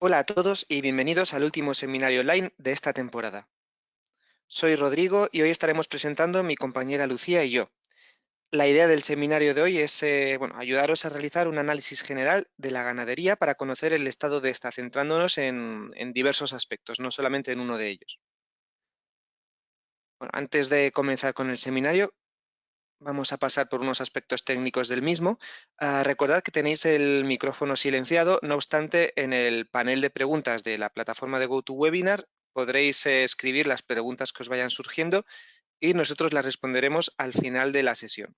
Hola a todos y bienvenidos al último seminario online de esta temporada. Soy Rodrigo y hoy estaremos presentando mi compañera Lucía y yo. La idea del seminario de hoy es ayudaros a realizar un análisis general de la ganadería para conocer el estado de esta, centrándonos en diversos aspectos, no solamente en uno de ellos. Bueno, antes de comenzar con el seminario, vamos a pasar por unos aspectos técnicos del mismo. Recordad que tenéis el micrófono silenciado, no obstante, en el panel de preguntas de la plataforma de GoToWebinar podréis escribir las preguntas que os vayan surgiendo y nosotros las responderemos al final de la sesión.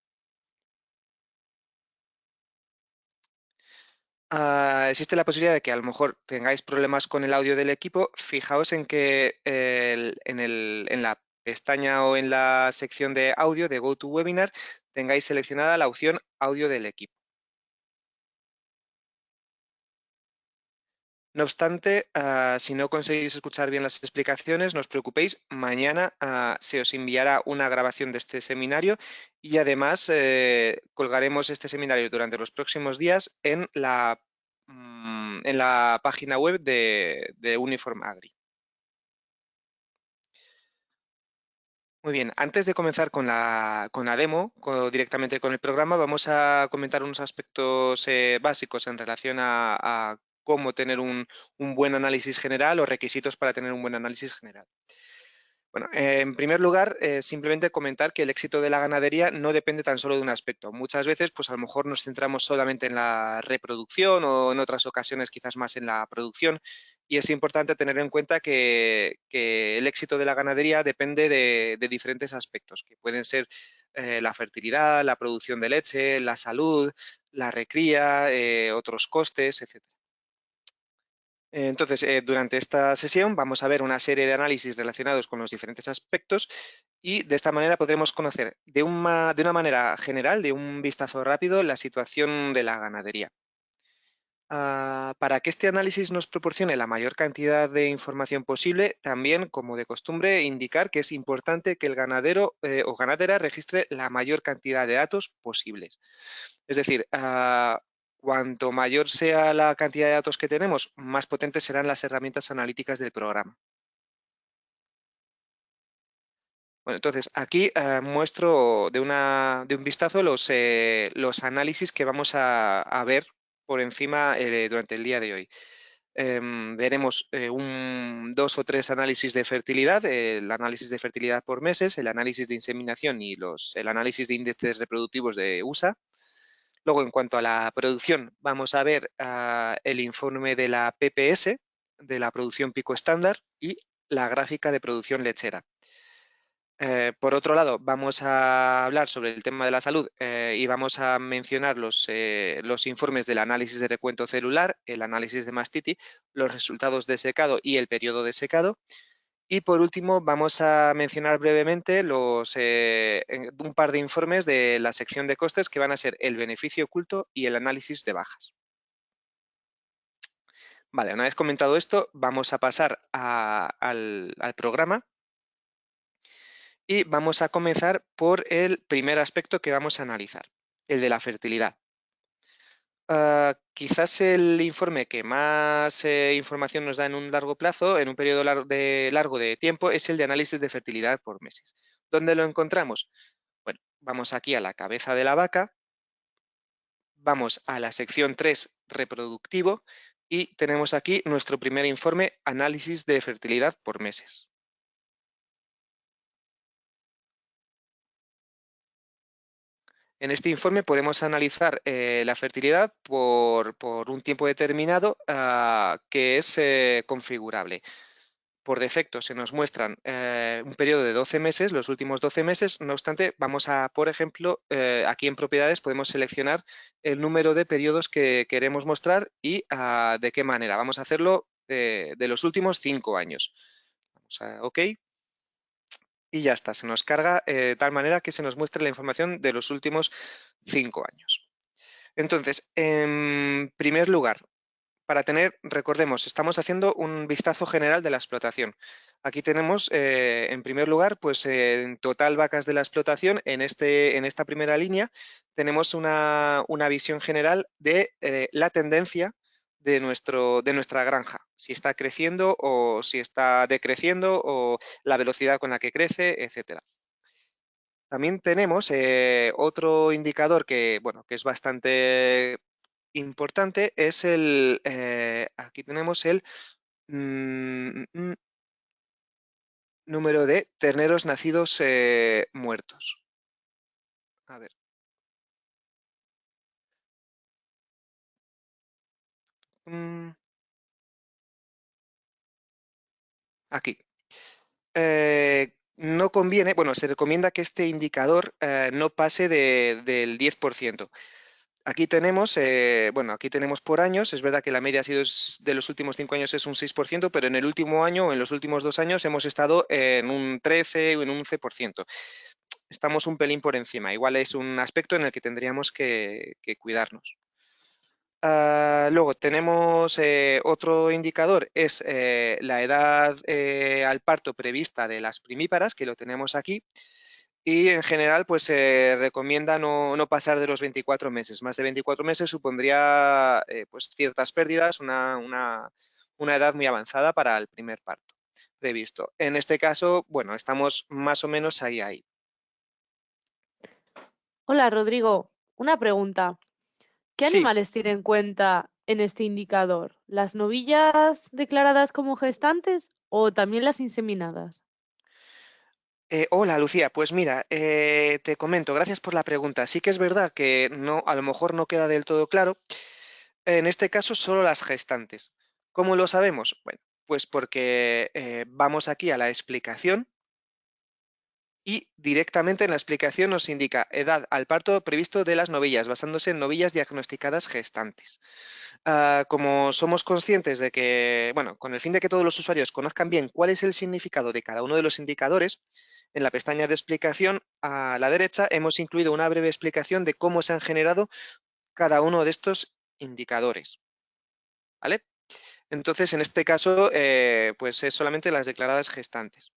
Existe la posibilidad de que a lo mejor tengáis problemas con el audio del equipo. Fijaos en que en la pestaña o en la sección de audio de GoToWebinar tengáis seleccionada la opción audio del equipo. No obstante, si no conseguís escuchar bien las explicaciones, no os preocupéis, mañana se os enviará una grabación de este seminario y además colgaremos este seminario durante los próximos días en la página web de Uniform Agri. Muy bien, antes de comenzar con la demo, directamente con el programa, vamos a comentar unos aspectos básicos en relación a cómo tener un buen análisis general o requisitos para tener un buen análisis general. Bueno, en primer lugar, simplemente comentar que el éxito de la ganadería no depende tan solo de un aspecto. Muchas veces, pues a lo mejor nos centramos solamente en la reproducción o en otras ocasiones quizás más en la producción, y es importante tener en cuenta que el éxito de la ganadería depende de diferentes aspectos, que pueden ser la fertilidad, la producción de leche, la salud, la recría, otros costes, etc. Entonces, durante esta sesión vamos a ver una serie de análisis relacionados con los diferentes aspectos y de esta manera podremos conocer de una manera general, de un vistazo rápido, la situación de la ganadería. Para que este análisis nos proporcione la mayor cantidad de información posible, también, como de costumbre, indicar que es importante que el ganadero o ganadera registre la mayor cantidad de datos posibles. Es decir, cuanto mayor sea la cantidad de datos que tenemos, más potentes serán las herramientas analíticas del programa. Bueno, entonces aquí muestro de un vistazo los análisis que vamos a ver por encima durante el día de hoy. Veremos dos o tres análisis de fertilidad, el análisis de fertilidad por meses, el análisis de inseminación y el análisis de índices reproductivos de USA. Luego, en cuanto a la producción, vamos a ver el informe de la PPS, de la producción pico estándar, y la gráfica de producción lechera. Por otro lado, vamos a hablar sobre el tema de la salud y vamos a mencionar los informes del análisis de recuento celular, el análisis de mastitis, los resultados de secado y el periodo de secado. Y por último, vamos a mencionar brevemente un par de informes de la sección de costes que van a ser el beneficio oculto y el análisis de bajas. Vale, una vez comentado esto, vamos a pasar al programa y vamos a comenzar por el primer aspecto que vamos a analizar, el de la fertilidad. Quizás el informe que más información nos da en un largo plazo, en un periodo largo de tiempo, es el de análisis de fertilidad por meses. ¿Dónde lo encontramos? Bueno, vamos aquí a la cabeza de la vaca, vamos a la sección 3, reproductivo, y tenemos aquí nuestro primer informe, análisis de fertilidad por meses. En este informe podemos analizar la fertilidad por un tiempo determinado que es configurable. Por defecto se nos muestran un periodo de 12 meses, los últimos 12 meses, no obstante, vamos a, por ejemplo, aquí en propiedades podemos seleccionar el número de periodos que queremos mostrar y de qué manera. Vamos a hacerlo de los últimos 5 años. Vamos a OK. Y ya está, se nos carga de tal manera que se nos muestre la información de los últimos 5 años. Entonces, en primer lugar, recordemos, estamos haciendo un vistazo general de la explotación. Aquí tenemos, en primer lugar, pues en total vacas de la explotación, en esta primera línea, tenemos una visión general de la tendencia de nuestra granja, si está creciendo o si está decreciendo o la velocidad con la que crece, etcétera. También tenemos otro indicador que, bueno, que es bastante importante, es aquí tenemos el número de terneros nacidos muertos. A ver. Aquí. No conviene, bueno, se recomienda que este indicador no pase del 10%. Aquí tenemos, bueno, aquí tenemos por años, es verdad que la media ha sido de los últimos 5 años es un 6%, pero en el último año o en los últimos 2 años hemos estado en un 13 o en un 11%. Estamos un pelín por encima, igual es un aspecto en el que tendríamos que cuidarnos. Luego tenemos otro indicador, es la edad al parto prevista de las primíparas, que lo tenemos aquí, y en general pues se recomienda no pasar de los 24 meses. Más de 24 meses supondría pues ciertas pérdidas, una edad muy avanzada para el primer parto previsto. En este caso, bueno, estamos más o menos ahí. Hola Rodrigo, una pregunta. ¿Qué Sí. animales tiene en cuenta en este indicador? ¿Las novillas declaradas como gestantes o también las inseminadas? Hola Lucía, pues mira, te comento, gracias por la pregunta. Sí que es verdad que no, a lo mejor no queda del todo claro. En este caso, solo las gestantes. ¿Cómo lo sabemos? Bueno, pues porque vamos aquí a la explicación y directamente en la explicación nos indica edad al parto previsto de las novillas, basándose en novillas diagnosticadas gestantes. Como somos conscientes de que, bueno, con el fin de que todos los usuarios conozcan bien cuál es el significado de cada uno de los indicadores, en la pestaña de explicación a la derecha hemos incluido una breve explicación de cómo se han generado cada uno de estos indicadores. ¿Vale? Entonces, en este caso, pues es solamente las declaradas gestantes.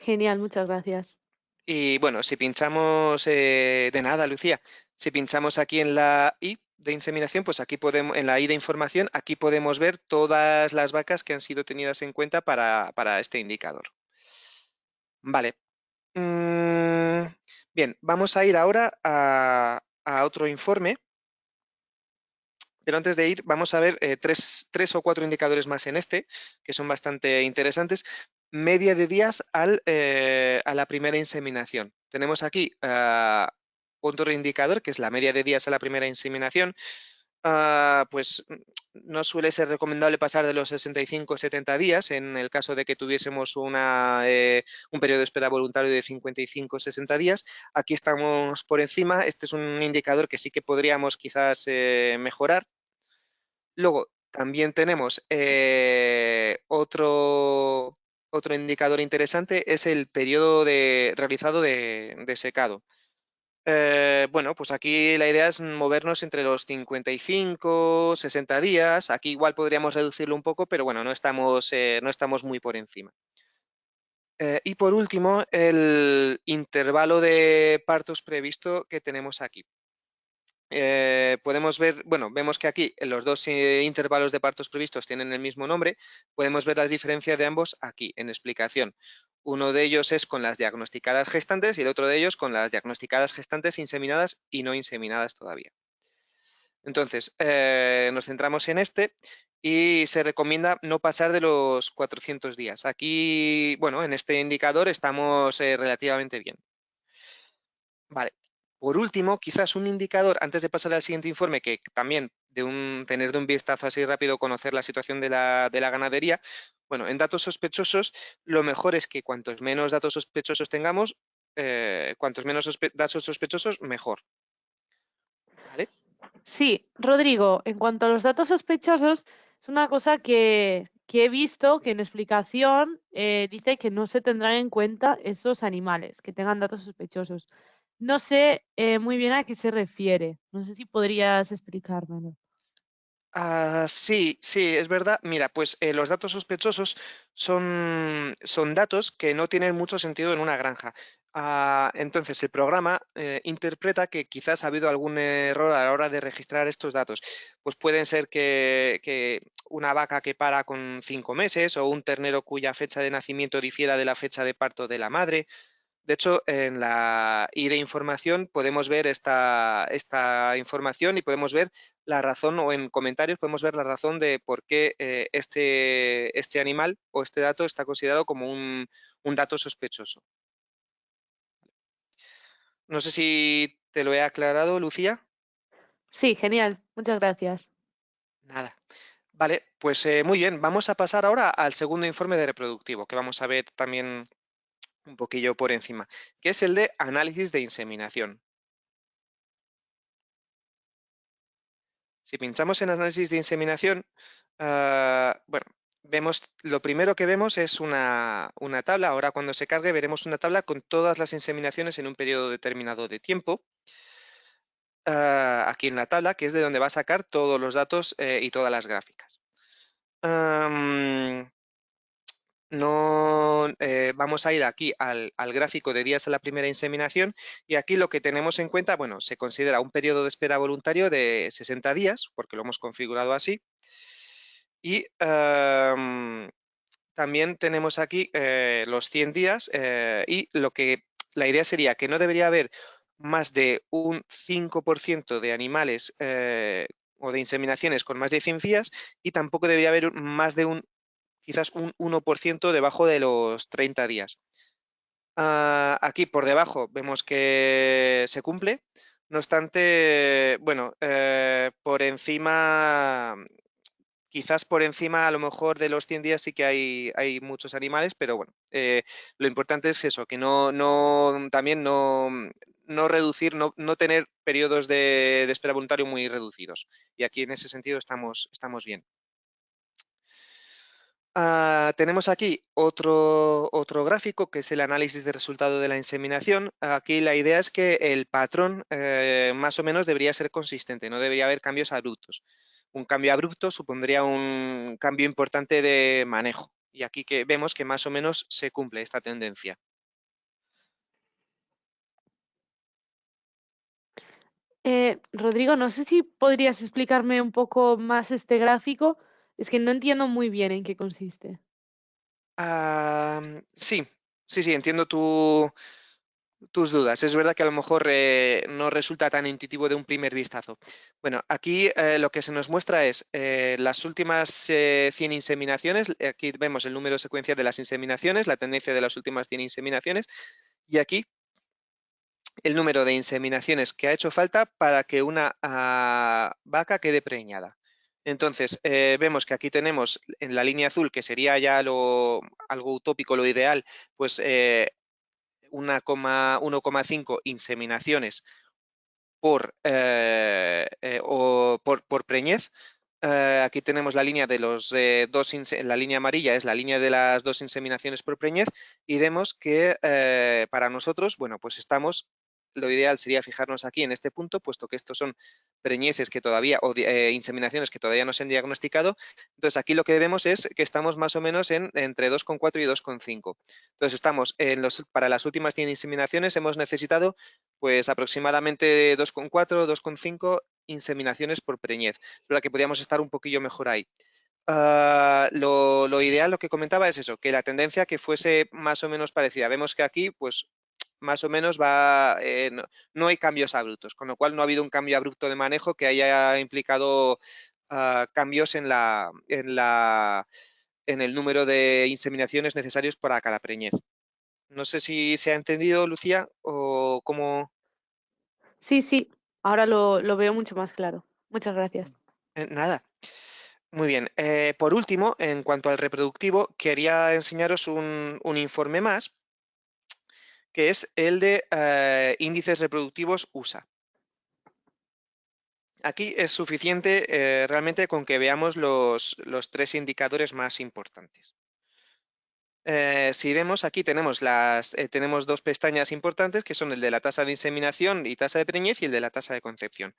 Genial, muchas gracias. Y bueno, si pinchamos, de nada, Lucía, si pinchamos aquí en la I de inseminación, pues aquí podemos, en la I de información, aquí podemos ver todas las vacas que han sido tenidas en cuenta para este indicador. Vale. Bien, vamos a ir ahora a otro informe, pero antes de ir, vamos a ver tres o cuatro indicadores más en este, que son bastante interesantes. Media de días a la primera inseminación. Tenemos aquí otro indicador, que es la media de días a la primera inseminación. Pues no suele ser recomendable pasar de los 65 o 70 días en el caso de que tuviésemos un periodo de espera voluntario de 55 o 60 días. Aquí estamos por encima. Este es un indicador que sí que podríamos quizás mejorar. Luego, también tenemos otro indicador interesante, es el periodo realizado de secado. Bueno, pues aquí la idea es movernos entre los 55, 60 días. Aquí igual podríamos reducirlo un poco, pero bueno, no estamos muy por encima. Y por último, el intervalo de partos previsto que tenemos aquí. Podemos ver, bueno, vemos que aquí los dos intervalos de partos previstos tienen el mismo nombre. Podemos ver las diferencias de ambos aquí en explicación. Uno de ellos es con las diagnosticadas gestantes y el otro de ellos con las diagnosticadas gestantes inseminadas y no inseminadas todavía. Entonces, nos centramos en este y se recomienda no pasar de los 400 días. Aquí, bueno, en este indicador estamos relativamente bien. Vale. Por último, quizás un indicador, antes de pasar al siguiente informe, que también tener de un vistazo así rápido, conocer la situación de la ganadería. Bueno, en datos sospechosos, lo mejor es que cuantos menos datos sospechosos tengamos, cuantos menos datos sospechosos, mejor. ¿Vale? Sí, Rodrigo, en cuanto a los datos sospechosos, es una cosa que he visto que en explicación dice que no se tendrán en cuenta esos animales que tengan datos sospechosos. No sé muy bien a qué se refiere. No sé si podrías explicármelo. Sí, sí, es verdad. Mira, pues los datos sospechosos son datos que no tienen mucho sentido en una granja. Entonces, el programa interpreta que quizás ha habido algún error a la hora de registrar estos datos. Pues pueden ser que una vaca que para con 5 meses o un ternero cuya fecha de nacimiento difiera de la fecha de parto de la madre. De hecho, en la I de información podemos ver esta información y podemos ver la razón, o en comentarios podemos ver la razón de por qué este animal o este dato está considerado como un dato sospechoso. No sé si te lo he aclarado, Lucía. Sí, genial. Muchas gracias. Nada. Vale, pues muy bien. Vamos a pasar ahora al segundo informe de reproductivo, que vamos a ver también un poquillo por encima, que es el de análisis de inseminación. Si pinchamos en análisis de inseminación, bueno, lo primero que vemos es una tabla. Ahora cuando se cargue veremos una tabla con todas las inseminaciones en un periodo determinado de tiempo. Aquí en la tabla, que es de donde va a sacar todos los datos y todas las gráficas. No, vamos a ir aquí al gráfico de días a la primera inseminación, y aquí lo que tenemos en cuenta, bueno, se considera un periodo de espera voluntario de 60 días, porque lo hemos configurado así, y también tenemos aquí los 100 días, y la idea sería que no debería haber más de un 5% de animales o de inseminaciones con más de 100 días, y tampoco debería haber más de quizás un 1% debajo de los 30 días. Aquí por debajo vemos que se cumple. No obstante, bueno, quizás por encima a lo mejor de los 100 días sí que hay muchos animales, pero bueno, lo importante es eso, que también no reducir, no tener periodos de espera voluntario muy reducidos. Y aquí en ese sentido estamos bien. Tenemos aquí otro gráfico, que es el análisis de resultado de la inseminación. Aquí la idea es que el patrón más o menos debería ser consistente, no debería haber cambios abruptos. Un cambio abrupto supondría un cambio importante de manejo, y aquí que vemos que más o menos se cumple esta tendencia. Rodrigo, no sé si podrías explicarme un poco más este gráfico. Es que no entiendo muy bien en qué consiste. Sí, sí, entiendo tus dudas. Es verdad que a lo mejor no resulta tan intuitivo de un primer vistazo. Bueno, aquí lo que se nos muestra es las últimas 100 inseminaciones. Aquí vemos el número secuencial de las inseminaciones, la tendencia de las últimas 100 inseminaciones, y aquí el número de inseminaciones que ha hecho falta para que una vaca quede preñada. Entonces, vemos que aquí tenemos en la línea azul, que sería ya algo utópico, lo ideal, pues 1,5 inseminaciones por preñez. Aquí tenemos la línea de los la línea amarilla es la línea de las 2 inseminaciones por preñez, y vemos que para nosotros, bueno, pues lo ideal sería fijarnos aquí en este punto, puesto que estos son preñeces que todavía, o inseminaciones que todavía no se han diagnosticado. Entonces aquí lo que vemos es que estamos más o menos entre 2,4 y 2,5. Entonces estamos para las últimas 100 inseminaciones hemos necesitado pues aproximadamente 2,4, 2,5 inseminaciones por preñez. Es verdad que podríamos estar un poquillo mejor ahí. Lo ideal, lo que comentaba es eso, que la tendencia que fuese más o menos parecida. Vemos que aquí, pues más o menos no hay cambios abruptos, con lo cual no ha habido un cambio abrupto de manejo que haya implicado cambios en el número de inseminaciones necesarios para cada preñez. No sé si se ha entendido, Lucía, o cómo. Sí, sí, ahora lo veo mucho más claro. Muchas gracias. Nada. Muy bien. Por último, en cuanto al reproductivo, quería enseñaros un informe más, que es el de índices reproductivos USA. Aquí es suficiente realmente con que veamos los 3 indicadores más importantes. Si vemos, aquí tenemos 2 pestañas importantes, que son el de la tasa de inseminación y tasa de preñez, y el de la tasa de concepción.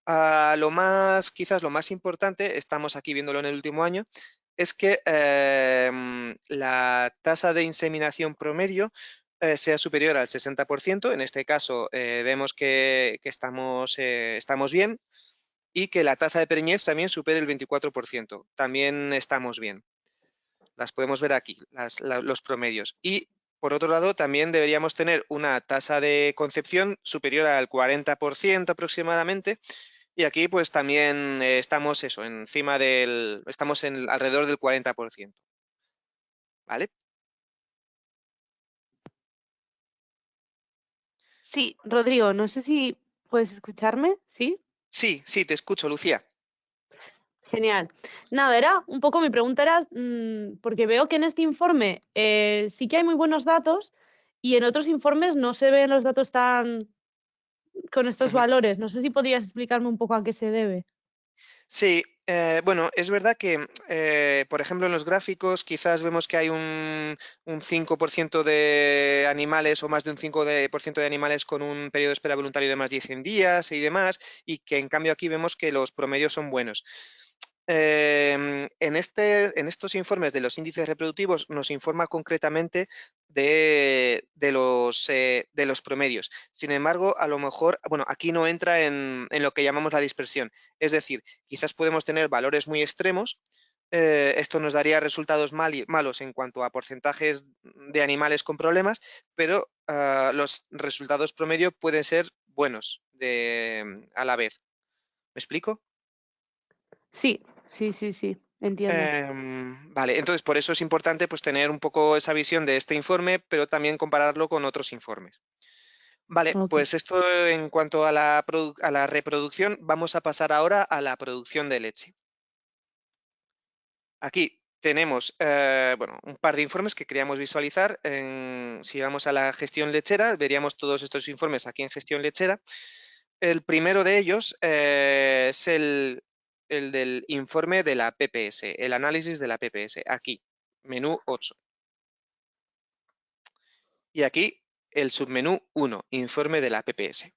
Quizás lo más importante, estamos aquí viéndolo en el último año, es que la tasa de inseminación promedio sea superior al 60%. En este caso vemos que estamos bien, y que la tasa de preñez también supere el 24%. También estamos bien. Las podemos ver aquí, los promedios. Y por otro lado, también deberíamos tener una tasa de concepción superior al 40% aproximadamente. Y aquí pues también estamos estamos alrededor del 40%. ¿Vale? Sí, Rodrigo, no sé si puedes escucharme, ¿sí? Sí, sí, te escucho, Lucía. Genial. Nada, un poco mi pregunta era, porque veo que en este informe sí que hay muy buenos datos y en otros informes no se ven los datos tan con estos Ujú. valores. No sé si podrías explicarme un poco a qué se debe. Sí, bueno, es verdad que, por ejemplo, en los gráficos quizás vemos que hay un 5% de animales o más de un 5% de animales con un periodo de espera voluntario de más de 100 días y demás, y que en cambio aquí vemos que los promedios son buenos. En estos informes de los índices reproductivos nos informa concretamente de los promedios. Sin embargo, a lo mejor, bueno, aquí no entra en lo que llamamos la dispersión. Es decir, quizás podemos tener valores muy extremos. Esto nos daría resultados malos en cuanto a porcentajes de animales con problemas, pero los resultados promedio pueden ser buenos a la vez. ¿Me explico? Sí, sí, sí, sí, entiendo. Vale, entonces por eso es importante pues tener un poco esa visión de este informe, pero también compararlo con otros informes. Vale, Ok. pues esto en cuanto a a la reproducción, vamos a pasar ahora a la producción de leche. Aquí tenemos bueno, un par de informes que queríamos visualizar. Si vamos a la gestión lechera, veríamos todos estos informes aquí en gestión lechera. El primero de ellos es el del informe de la PPS, el análisis de la PPS, aquí, menú 8. Y aquí el submenú 1, informe de la PPS.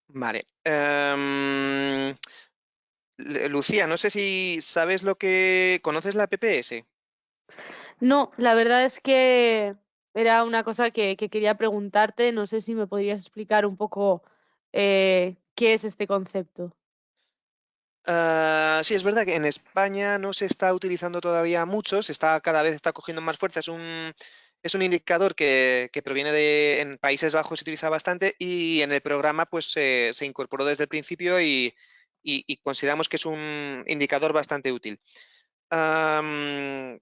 Vale. Lucía, no sé si sabes ¿Conoces la PPS? No, la verdad es que era una cosa que quería preguntarte. No sé si me podrías explicar un poco qué es este concepto. Sí, es verdad que en España no se está utilizando todavía mucho, cada vez está cogiendo más fuerza. Es un indicador que proviene en Países Bajos se utiliza bastante y en el programa pues se incorporó desde el principio y consideramos que es un indicador bastante útil. Am,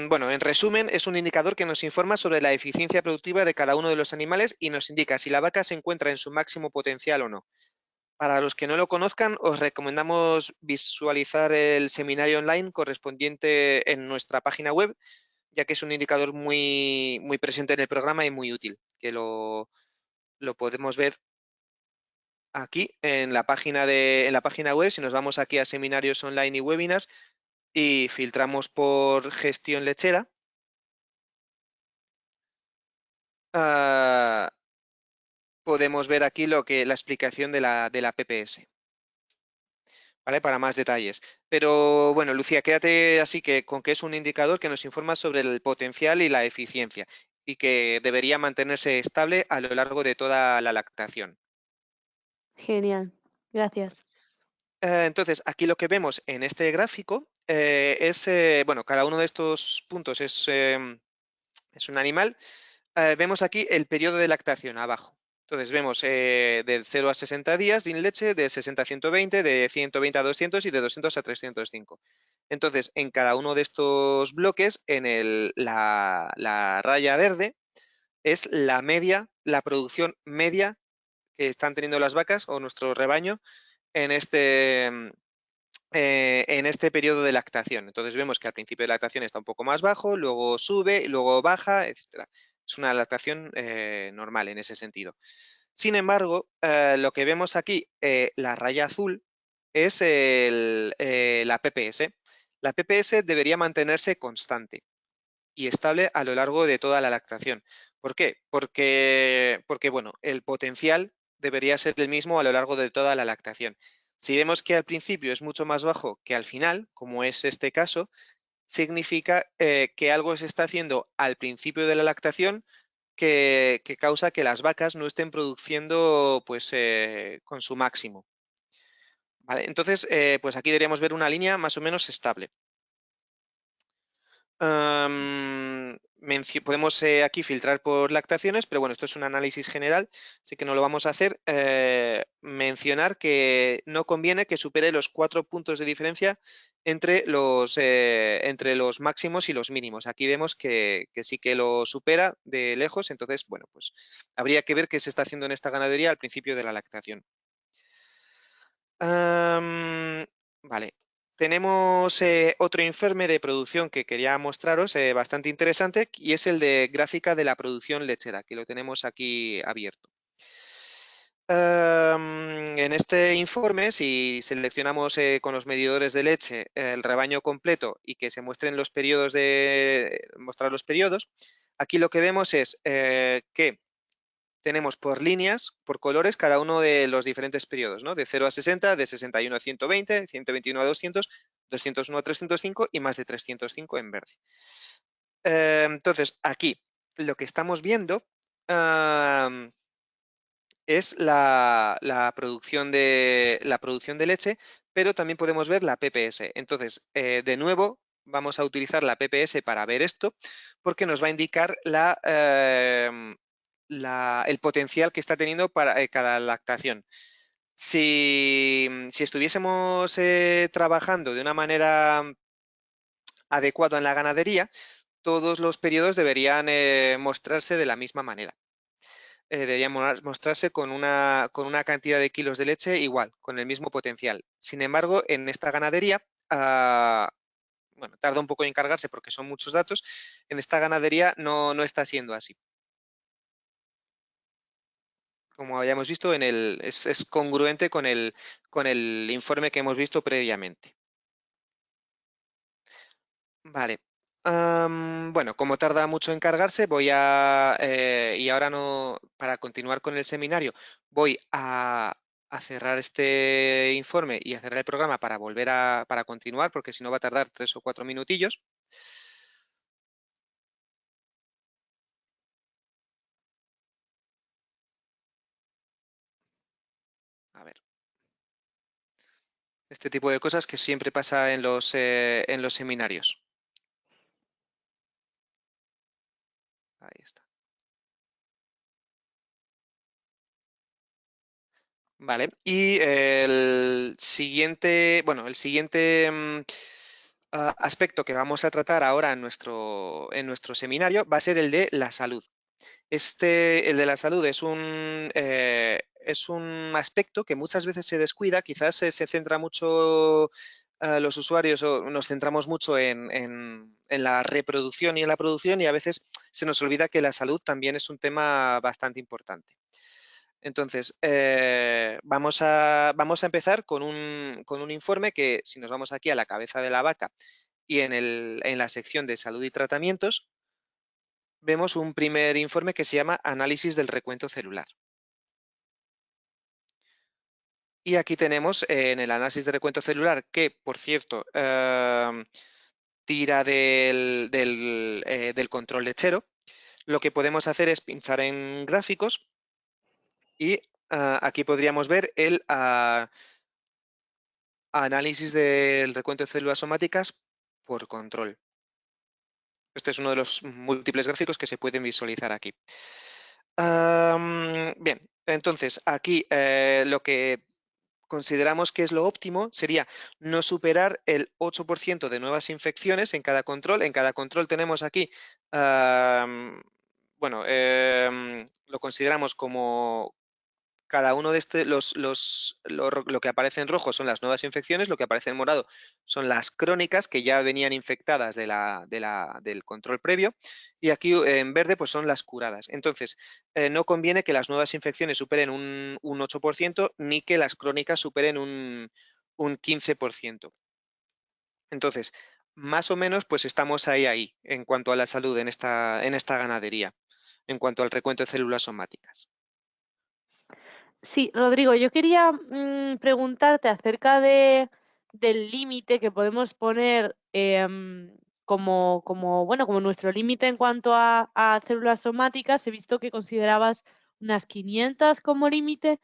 bueno, en resumen, es un indicador que nos informa sobre la eficiencia productiva de cada uno de los animales y nos indica si la vaca se encuentra en su máximo potencial o no. Para los que no lo conozcan, os recomendamos visualizar el seminario online correspondiente en nuestra página web, ya que es un indicador muy presente en el programa y muy útil, que lo podemos ver aquí en la página web. Si nos vamos aquí a seminarios online y webinars y filtramos por gestión lechera, ah, podemos ver aquí la explicación de la PPS. ¿Vale? Para más detalles. Pero bueno, Lucía, quédate así que con que es un indicador que nos informa sobre el potencial y la eficiencia y que debería mantenerse estable a lo largo de toda la lactación. Genial, gracias. Entonces, aquí lo que vemos en este gráfico bueno, cada uno de estos puntos es un animal. Vemos aquí el periodo de lactación abajo. Entonces vemos de 0 a 60 días sin leche, de 60 a 120, de 120 a 200 y de 200 a 305. Entonces, en cada uno de estos bloques, la raya verde es la media, la producción media que están teniendo las vacas o nuestro rebaño en en este periodo de lactación. Entonces vemos que al principio de lactación está un poco más bajo, luego sube, luego baja, etcétera. Es una lactación normal en ese sentido. Sin embargo, lo que vemos aquí, la raya azul, es la PPS. La PPS debería mantenerse constante y estable a lo largo de toda la lactación. ¿Por qué? Porque bueno, el potencial debería ser el mismo a lo largo de toda la lactación. Si vemos que al principio es mucho más bajo que al final, como es este caso, significa que algo se está haciendo al principio de la lactación que causa que las vacas no estén produciendo pues, con su máximo. ¿Vale? Entonces, pues aquí deberíamos ver una línea más o menos estable. Podemos aquí filtrar por lactaciones, pero bueno, esto es un análisis general, así que no lo vamos a hacer. Mencionar que no conviene que supere los 4 puntos de diferencia entre los máximos y los mínimos. Aquí vemos que sí que lo supera de lejos, entonces, bueno, pues habría que ver qué se está haciendo en esta ganadería al principio de la lactación. Vale, tenemos otro informe de producción que quería mostraros, bastante interesante, y es el de gráfica de la producción lechera, que lo tenemos aquí abierto. En este informe, si seleccionamos con los medidores de leche el rebaño completo y que se muestren los periodos mostrar los periodos, aquí lo que vemos es que tenemos por líneas, por colores, cada uno de los diferentes periodos, ¿no? De 0 a 60, de 61 a 120, 121 a 200, 201 a 305 y más de 305 en verde. Entonces, aquí lo que estamos viendo es la producción de leche, pero también podemos ver la PPS. Entonces, de nuevo, vamos a utilizar la PPS para ver esto, porque nos va a indicar el potencial que está teniendo para cada lactación. Si estuviésemos trabajando de una manera adecuada en la ganadería, todos los periodos deberían mostrarse de la misma manera. Deberían mostrarse con una cantidad de kilos de leche igual, con el mismo potencial. Sin embargo, en esta ganadería, bueno, tarda un poco en cargarse porque son muchos datos, en esta ganadería no está siendo así. Como habíamos visto, es congruente con el informe que hemos visto previamente. Vale. Bueno, como tarda mucho en cargarse, y ahora no, para continuar con el seminario, voy a cerrar este informe y a cerrar el programa para para continuar, porque si no va a tardar 3 o 4 minutillos. A ver, este tipo de cosas que siempre pasa en los seminarios. Ahí está. Vale, y el siguiente aspecto que vamos a tratar ahora en nuestro seminario va a ser el de la salud. El de la salud es un aspecto que muchas veces se descuida, quizás se centra mucho los usuarios o nos centramos mucho en la reproducción y en la producción y a veces se nos olvida que la salud también es un tema bastante importante. Entonces, vamos a empezar con un informe que, si nos vamos aquí a la cabeza de la vaca y en la sección de salud y tratamientos, vemos un primer informe que se llama Análisis del recuento celular. Y aquí tenemos en el análisis de recuento celular, que por cierto tira del control lechero, lo que podemos hacer es pinchar en gráficos y aquí podríamos ver el análisis del recuento de células somáticas por control. Este es uno de los múltiples gráficos que se pueden visualizar aquí. Bien, entonces aquí lo que consideramos que es lo óptimo sería no superar el 8% de nuevas infecciones en cada control. En cada control tenemos aquí, bueno, lo consideramos como cada uno de lo que aparece en rojo son las nuevas infecciones, lo que aparece en morado son las crónicas que ya venían infectadas del control previo y aquí en verde pues son las curadas. Entonces, no conviene que las nuevas infecciones superen un 8% ni que las crónicas superen un 15%. Entonces, más o menos pues estamos ahí en cuanto a la salud en esta ganadería, en cuanto al recuento de células somáticas. Sí, Rodrigo, yo quería preguntarte acerca del límite que podemos poner como nuestro límite en cuanto a células somáticas, he visto que considerabas unas 500 como límite.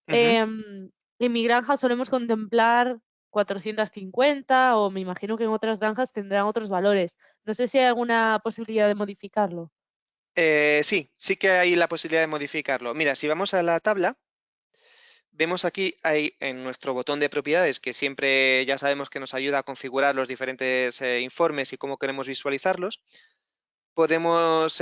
Ujú. En mi granja solemos contemplar 450 o me imagino que en otras granjas tendrán otros valores. No sé si hay alguna posibilidad de modificarlo. Sí, sí que hay la posibilidad de modificarlo. Mira, si vamos a la tabla, vemos aquí hay en nuestro botón de propiedades, que siempre ya sabemos que nos ayuda a configurar los diferentes informes y cómo queremos visualizarlos. Podemos,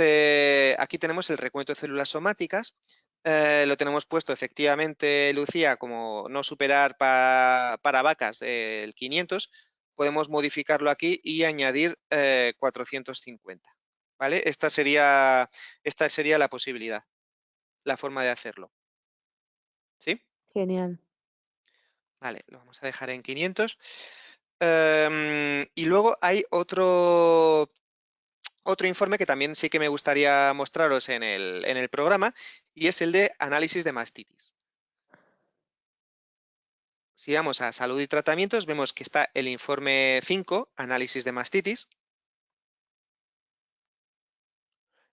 aquí tenemos el recuento de células somáticas. Lo tenemos puesto efectivamente, Lucía, como no superar para vacas el 500. Podemos modificarlo aquí y añadir 450. ¿Vale? Esta sería la posibilidad, la forma de hacerlo. ¿Sí? Genial. Vale, lo vamos a dejar en 500. Y luego hay otro informe que también sí que me gustaría mostraros en el programa, y es el de análisis de mastitis. Si vamos a salud y tratamientos, vemos que está el informe 5, análisis de mastitis.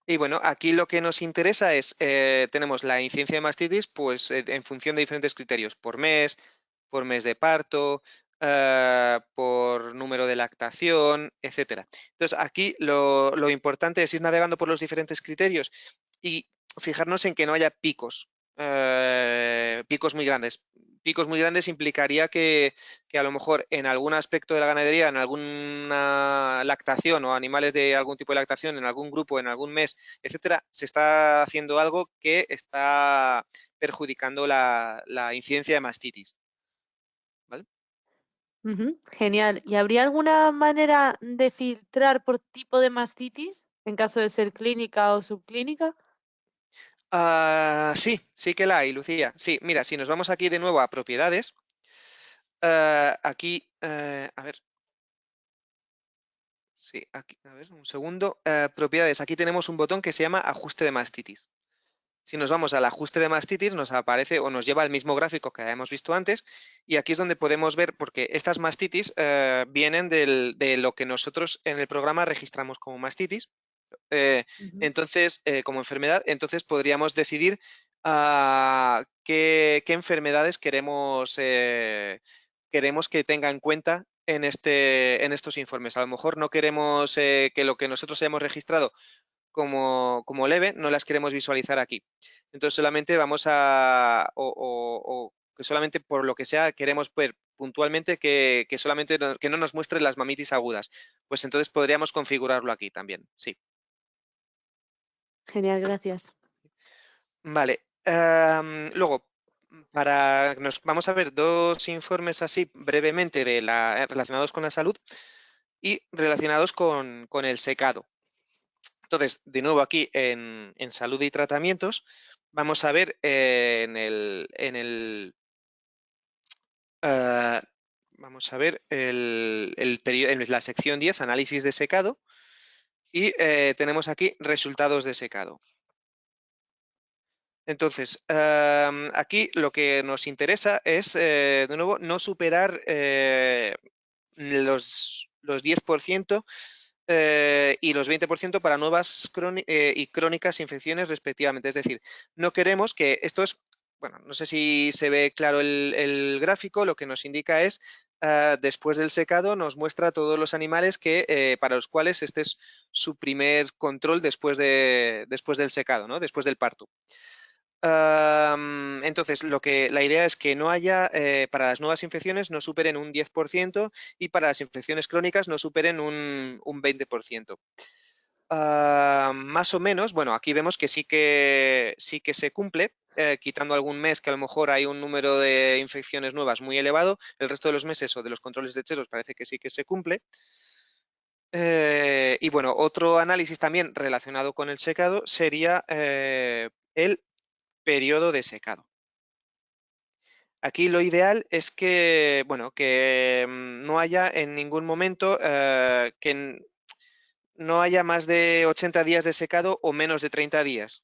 Y bueno, aquí lo que nos interesa es, tenemos la incidencia de mastitis, pues en función de diferentes criterios, por mes de parto, por número de lactación, etcétera. Entonces, aquí lo importante es ir navegando por los diferentes criterios y fijarnos en que no haya picos, picos muy grandes. Picos muy grandes implicaría que a lo mejor en algún aspecto de la ganadería, en alguna lactación o animales de algún tipo de lactación, en algún grupo, en algún mes, etcétera, se está haciendo algo que está perjudicando la incidencia de mastitis. ¿Vale? Ujú, genial. ¿Y habría alguna manera de filtrar por tipo de mastitis en caso de ser clínica o subclínica? Sí, sí que la hay, Lucía. Sí, mira, si nos vamos aquí de nuevo a propiedades, aquí, a ver, sí, aquí, a ver, un segundo. Propiedades, aquí tenemos un botón que se llama ajuste de mastitis. Si nos vamos al ajuste de mastitis, nos aparece o nos lleva al mismo gráfico que habíamos visto antes, y aquí es donde podemos ver, porque estas mastitis vienen de lo que nosotros en el programa registramos como mastitis. Eh, Ujú, entonces, como enfermedad, entonces podríamos decidir qué enfermedades queremos que tenga en cuenta en estos informes. A lo mejor no queremos que lo que nosotros hayamos registrado como leve, no las queremos visualizar aquí. Entonces solamente vamos o que solamente por lo que sea queremos ver puntualmente que solamente que no nos muestre las mamitis agudas. Pues entonces podríamos configurarlo aquí también, sí. genial, gracias. Vale. Luego, vamos a ver dos informes así brevemente relacionados con la salud y relacionados con el secado. Entonces, de nuevo aquí en salud y tratamientos, vamos a ver ah, vamos a ver en la sección 10, análisis de secado, y tenemos aquí resultados de secado. Entonces, aquí lo que nos interesa es, de nuevo, no superar los 10% y los 20% para nuevas y crónicas infecciones respectivamente. Es decir, no queremos que esto es, bueno, no sé si se ve claro el gráfico, lo que nos indica es, después del secado, nos muestra todos los animales para los cuales este es su primer control después del secado, ¿no? Después del parto. Entonces, la idea es que no haya, para las nuevas infecciones no superen un 10% y para las infecciones crónicas no superen un 20%. Más o menos, bueno, aquí vemos que sí que se cumple, quitando algún mes que a lo mejor hay un número de infecciones nuevas muy elevado, el resto de los meses o de los controles de cheros parece que sí que se cumple. Y bueno, otro análisis también relacionado con el secado sería el periodo de secado. Aquí lo ideal es que, bueno, que no haya en ningún momento no haya más de 80 días de secado o menos de 30 días,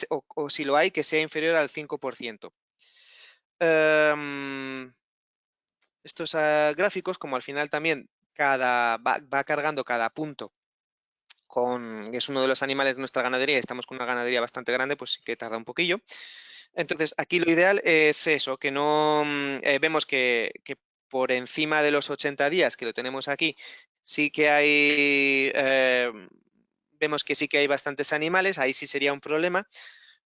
o si lo hay, que sea inferior al 5%. Em, Estos gráficos, como al final también va cargando cada punto es uno de los animales de nuestra ganadería, y estamos con una ganadería bastante grande, pues sí que tarda un poquillo. Entonces, aquí lo ideal es eso, que no vemos que por encima de los 80 días, que lo tenemos aquí, sí que hay, vemos que sí que hay bastantes animales, ahí sí sería un problema.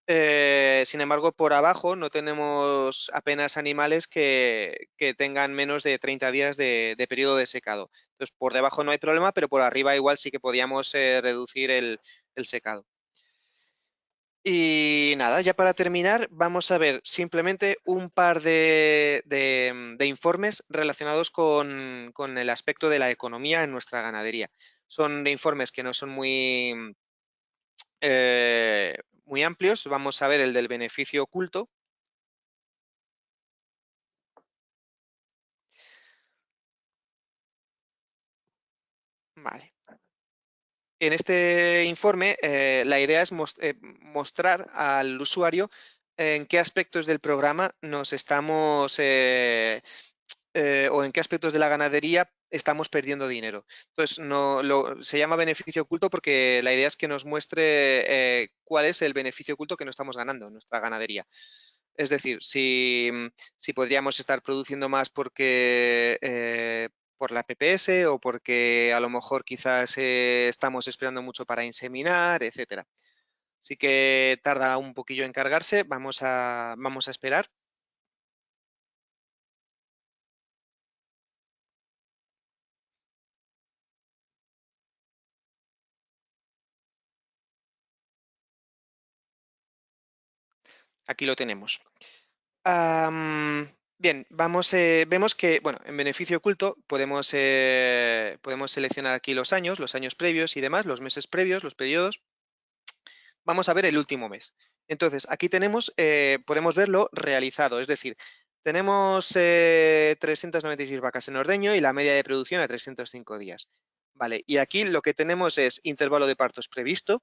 Sin embargo, por abajo no tenemos apenas animales que tengan menos de 30 días de periodo de secado. Entonces, por debajo no hay problema, pero por arriba igual sí que podíamos reducir el secado. Y nada, ya para terminar, vamos a ver simplemente un par de informes relacionados con el aspecto de la economía en nuestra ganadería. Son informes que no son muy amplios. Vamos a ver el del beneficio oculto. Vale. En este informe, la idea es mostrar al usuario en qué aspectos del programa nos estamos o en qué aspectos de la ganadería estamos perdiendo dinero. Entonces, se llama beneficio oculto porque la idea es que nos muestre cuál es el beneficio oculto que no estamos ganando en nuestra ganadería. Es decir, si podríamos estar produciendo más por la PPS o porque a lo mejor quizás estamos esperando mucho para inseminar, etcétera. Así que tarda un poquillo en cargarse, vamos a esperar. Aquí lo tenemos. Bien, vemos que, bueno, en beneficio oculto podemos seleccionar aquí los años previos y demás, los meses previos, los periodos. Vamos a ver el último mes. Entonces, aquí podemos verlo realizado, es decir, tenemos 396 vacas en ordeño y la media de producción a 305 días. Vale, y aquí lo que tenemos es intervalo de partos previsto.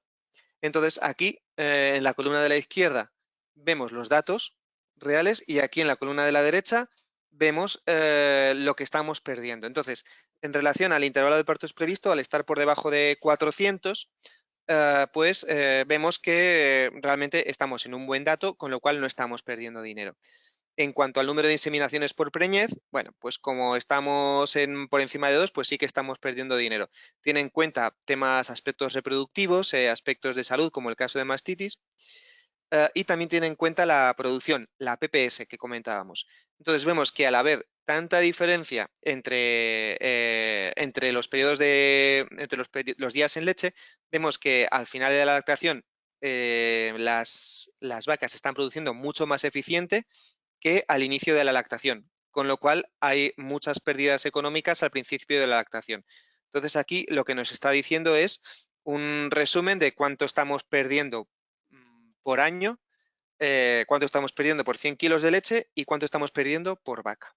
Entonces, aquí en la columna de la izquierda vemos los datos reales y aquí en la columna de la derecha vemos lo que estamos perdiendo. Entonces, en relación al intervalo de partos previsto, al estar por debajo de 400, pues vemos que realmente estamos en un buen dato, con lo cual no estamos perdiendo dinero. En cuanto al número de inseminaciones por preñez, bueno, pues como estamos por encima de 2, pues sí que estamos perdiendo dinero. Tiene en cuenta aspectos reproductivos, aspectos de salud, como el caso de mastitis, y también tiene en cuenta la producción, la PPS que comentábamos. Entonces vemos que al haber tanta diferencia entre los periodos entre los días en leche, vemos que al final de la lactación las vacas están produciendo mucho más eficiente que al inicio de la lactación, con lo cual hay muchas pérdidas económicas al principio de la lactación. Entonces aquí lo que nos está diciendo es un resumen de cuánto estamos perdiendo por año, cuánto estamos perdiendo por 100 kilos de leche y cuánto estamos perdiendo por vaca.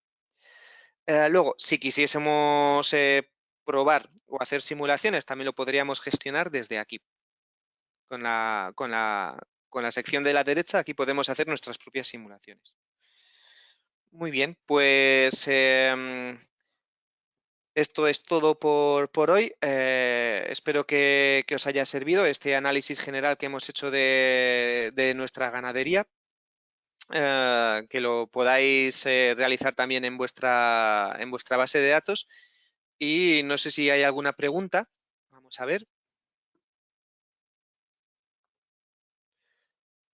Luego, si quisiésemos probar o hacer simulaciones, también lo podríamos gestionar desde aquí. Con la sección de la derecha, aquí podemos hacer nuestras propias simulaciones. Muy bien, pues esto es todo por hoy. Espero que os haya servido este análisis general que hemos hecho de nuestra ganadería, que lo podáis realizar también en vuestra base de datos. Y no sé si hay alguna pregunta. Vamos a ver.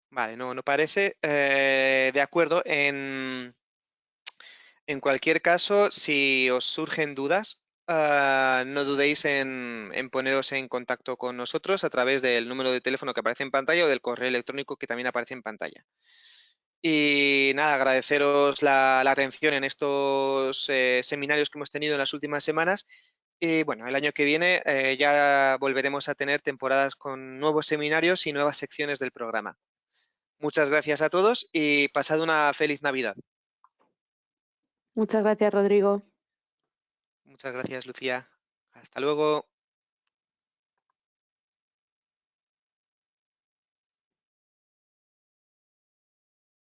Vale, no parece. De acuerdo. En cualquier caso, si os surgen dudas, no dudéis en poneros en contacto con nosotros a través del número de teléfono que aparece en pantalla o del correo electrónico que también aparece en pantalla. Y nada, agradeceros la atención en estos seminarios que hemos tenido en las últimas semanas. Y bueno, el año que viene ya volveremos a tener temporadas con nuevos seminarios y nuevas secciones del programa. Muchas gracias a todos y pasad una feliz Navidad. Muchas gracias, Rodrigo. Muchas gracias, Lucía. Hasta luego.